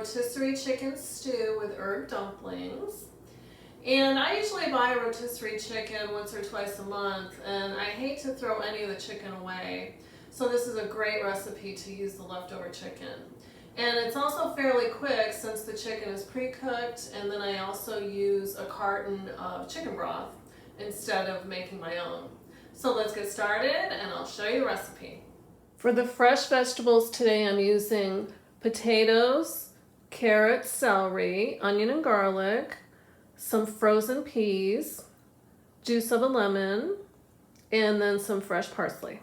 rotisserie chicken stew with herb dumplings. And I usually buy rotisserie chicken once or twice a month, and I hate to throw any of the chicken away. So this is a great recipe to use the leftover chicken. And it's also fairly quick since the chicken is pre-cooked, and then I also use a carton of chicken broth instead of making my own. So let's get started and I'll show you the recipe. For the fresh vegetables today, I'm using potatoes, carrots, celery, onion and garlic, some frozen peas, juice of a lemon, and then some fresh parsley.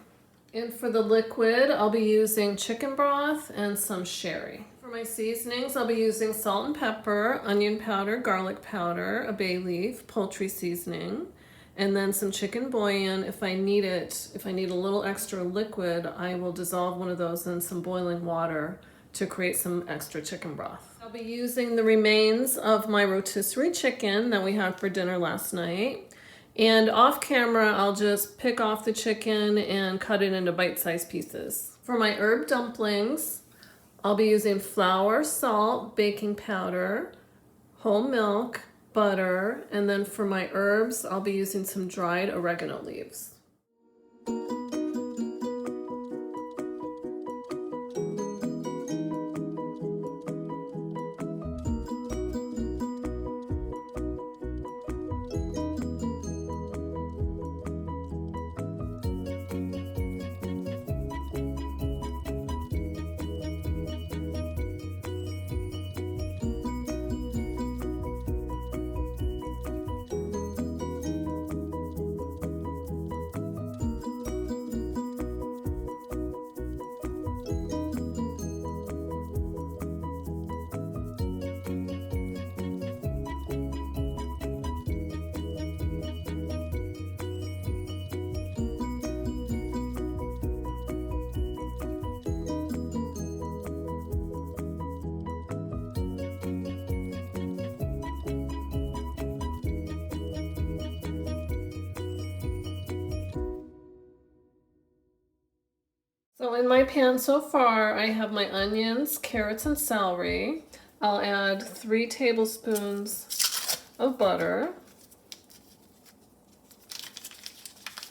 And for the liquid, I'll be using chicken broth and some sherry. For my seasonings, I'll be using salt and pepper, onion powder, garlic powder, a bay leaf, poultry seasoning, and then some chicken bouillon. If I need it, if I need a little extra liquid, I will dissolve one of those in some boiling water to create some extra chicken broth. I'll be using the remains of my rotisserie chicken that we had for dinner last night. And off camera, I'll just pick off the chicken and cut it into bite-sized pieces. For my herb dumplings, I'll be using flour, salt, baking powder, whole milk, butter, and then for my herbs, I'll be using some dried oregano leaves. So in my pan so far, I have my onions, carrots, and celery. I'll add 3 tablespoons of butter,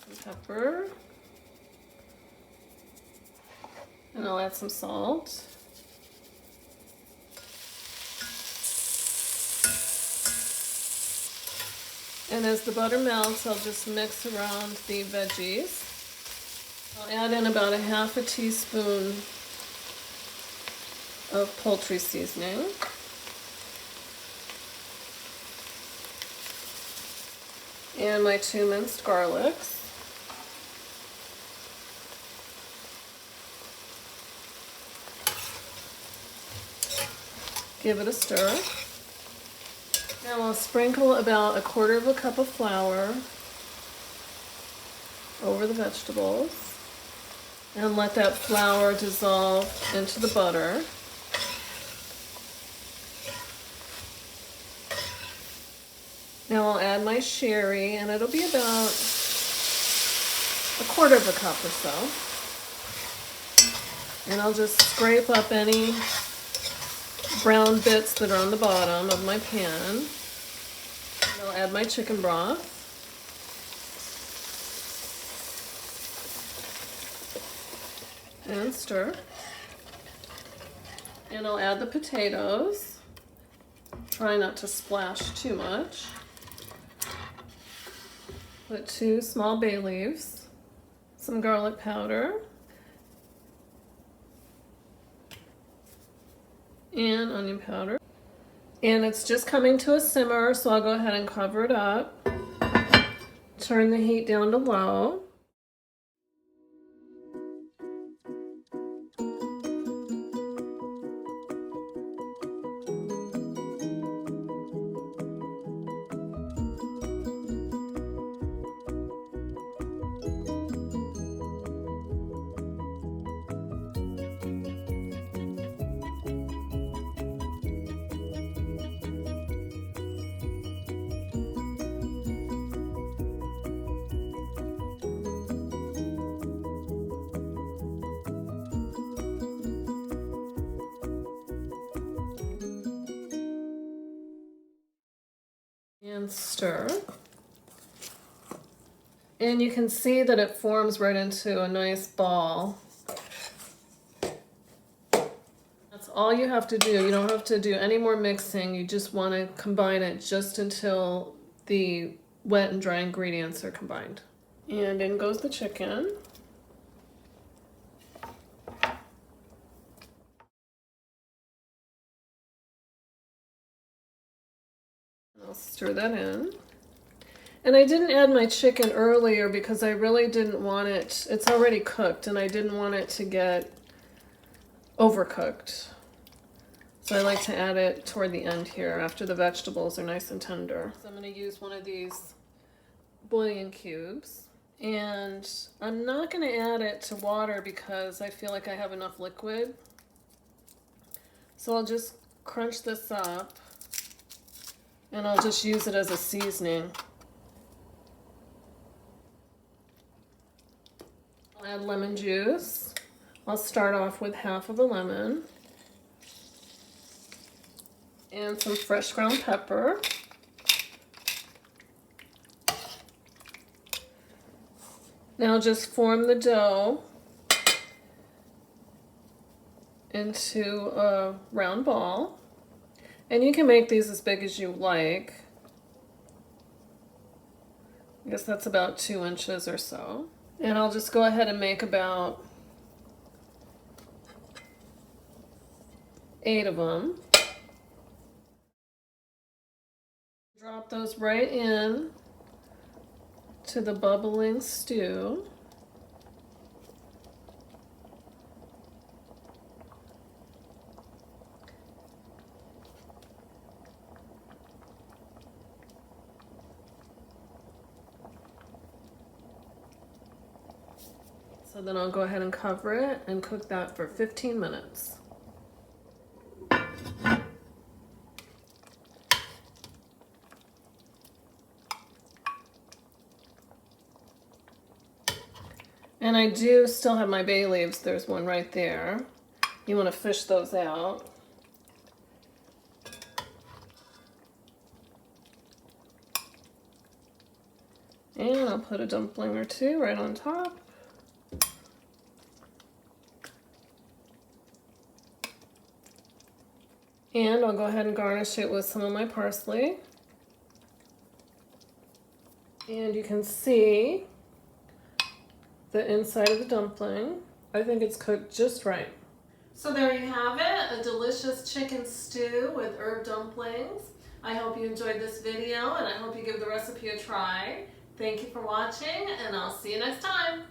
some pepper, and I'll add some salt. And as the butter melts, I'll just mix around the veggies. I'll add in about 1/2 teaspoon of poultry seasoning. And my 2 minced garlics. Give it a stir. Now I'll sprinkle about 1/4 cup of flour over the vegetables. And let that flour dissolve into the butter. Now I'll add my sherry, and it'll be about 1/4 cup or so. And I'll just scrape up any brown bits that are on the bottom of my pan. And I'll add my chicken broth. And stir. And I'll add the potatoes. Try not to splash too much. Put 2 small bay leaves, some garlic powder, and onion powder. And it's just coming to a simmer, so I'll go ahead and cover it up. Turn the heat down to low. And stir. And you can see that it forms right into a nice ball. That's all you have to do. You don't have to do any more mixing. You just want to combine it just until the wet and dry ingredients are combined. And in goes the chicken. I'll stir that in. And I didn't add my chicken earlier because I really didn't want it, it's already cooked, and I didn't want it to get overcooked. So I like to add it toward the end here after the vegetables are nice and tender. So I'm going to use one of these bouillon cubes. And I'm not going to add it to water because I feel like I have enough liquid. So I'll just crunch this up. And I'll just use it as a seasoning. I'll add lemon juice. I'll start off with half of a lemon. And some fresh ground pepper. Now just form the dough into a round ball. And you can make these as big as you like. I guess that's about 2 inches or so. And I'll just go ahead and make about 8 of them. Drop those right in to the bubbling stew. So then I'll go ahead and cover it and cook that for 15 minutes. And I do still have my bay leaves. There's one right there. You want to fish those out. And I'll put a dumpling or two right on top. And I'll go ahead and garnish it with some of my parsley. And you can see the inside of the dumpling. I think it's cooked just right. So there you have it, a delicious chicken stew with herb dumplings. I hope you enjoyed this video, and I hope you give the recipe a try. Thank you for watching, and I'll see you next time.